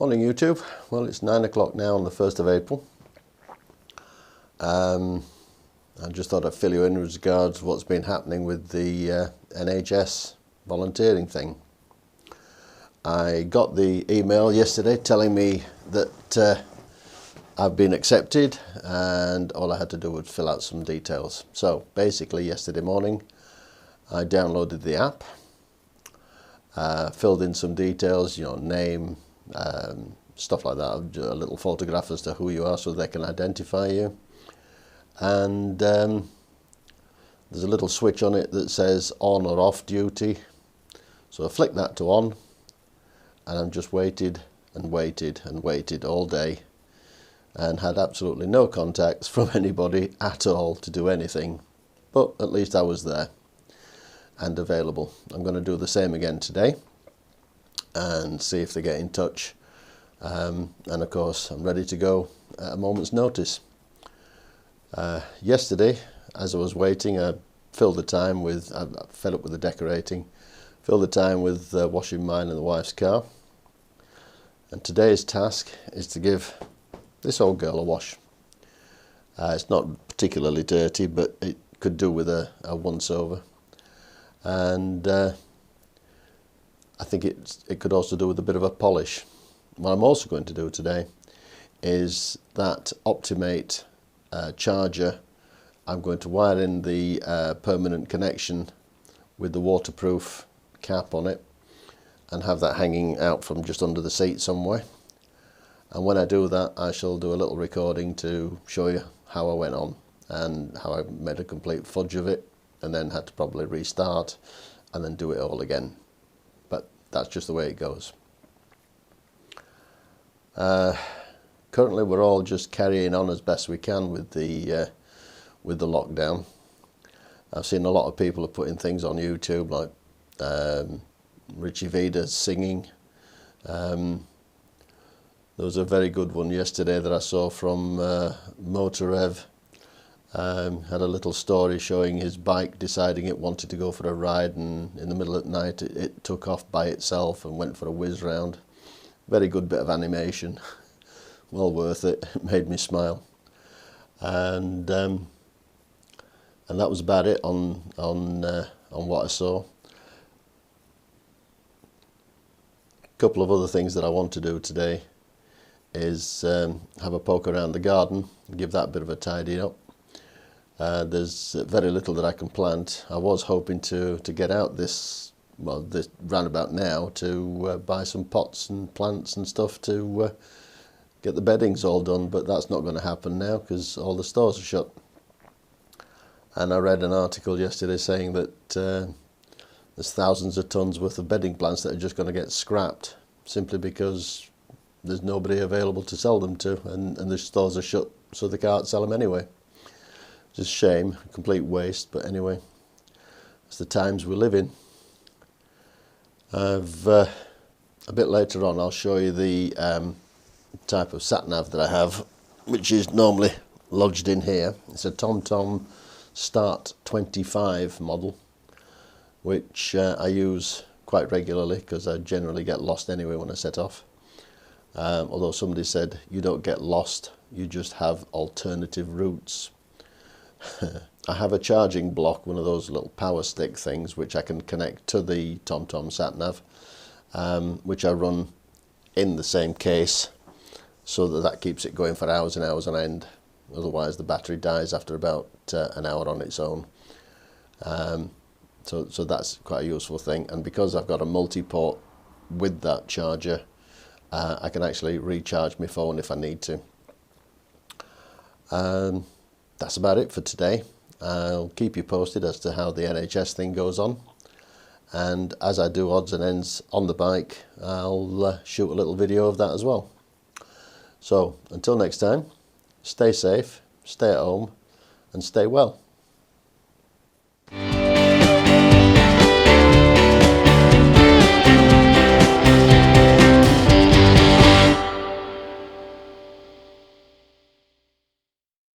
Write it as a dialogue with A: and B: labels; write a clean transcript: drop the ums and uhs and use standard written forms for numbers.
A: Morning YouTube. Well, it's 9 o'clock now on the 1st of April. I just thought I'd fill you in with regards to what's been happening with the NHS volunteering thing. I got the email yesterday telling me that I've been accepted and all I had to do was fill out some details. So basically yesterday morning I downloaded the app, filled in some details, name, stuff like that, a little photograph as to who you are so they can identify you. And there's a little switch on it that says on or off duty. So I flicked that to on, and I've just waited and waited and waited all day and had absolutely no contacts from anybody at all to do anything. But at least I was there and available. I'm going to do the same again today and see if they get in touch. And of course I'm ready to go at a moment's notice. Yesterday, as I was waiting, I filled the time with, I fed up with the decorating, filled the time with washing mine and the wife's car. And today's task is to give this old girl a wash. It's not particularly dirty, but it could do with a once over. And I think it could also do with a bit of a polish. What I'm also going to do today is that Optimate charger. I'm going to wire in the permanent connection with the waterproof cap on it and have that hanging out from just under the seat somewhere. And when I do that, I shall do a little recording to show you how I went on and how I made a complete fudge of it and then had to probably restart and then do it all again. But that's just the way it goes. Currently we're all just carrying on as best we can with the lockdown. I've seen a lot of people are putting things on YouTube like Richie Vida singing. There was a very good one yesterday that I saw from Motorev. Had a little story showing his bike deciding it wanted to go for a ride, and in the middle of the night it took off by itself and went for a whiz round. Very good bit of animation. Well worth it. It made me smile. And that was about it on what I saw. A couple of other things that I want to do today is have a poke around the garden, give that a bit of a tidy up. There's very little that I can plant. I was hoping to get out this roundabout now to buy some pots and plants and stuff to get the beddings all done, but that's not going to happen now because all the stores are shut. And I read an article yesterday saying that there's thousands of tons worth of bedding plants that are just going to get scrapped simply because there's nobody available to sell them to, and the stores are shut, so they can't sell them anyway. It's a shame, a complete waste, but anyway, it's the times we live in. A bit later on I'll show you the type of sat-nav that I have, which is normally lodged in here. It's a TomTom Start 25 model, which I use quite regularly because I generally get lost anyway when I set off. Although somebody said you don't get lost, you just have alternative routes. I have a charging block, one of those little power stick things, which I can connect to the TomTom sat-nav, which I run in the same case so that keeps it going for hours and hours on end. Otherwise the battery dies after about an hour on its own. So that's quite a useful thing, and because I've got a multi-port with that charger, I can actually recharge my phone if I need to. That's about it for today. I'll keep you posted as to how the NHS thing goes on, and as I do odds and ends on the bike, I'll shoot a little video of that as well. So until next time, stay safe, stay at home and stay well.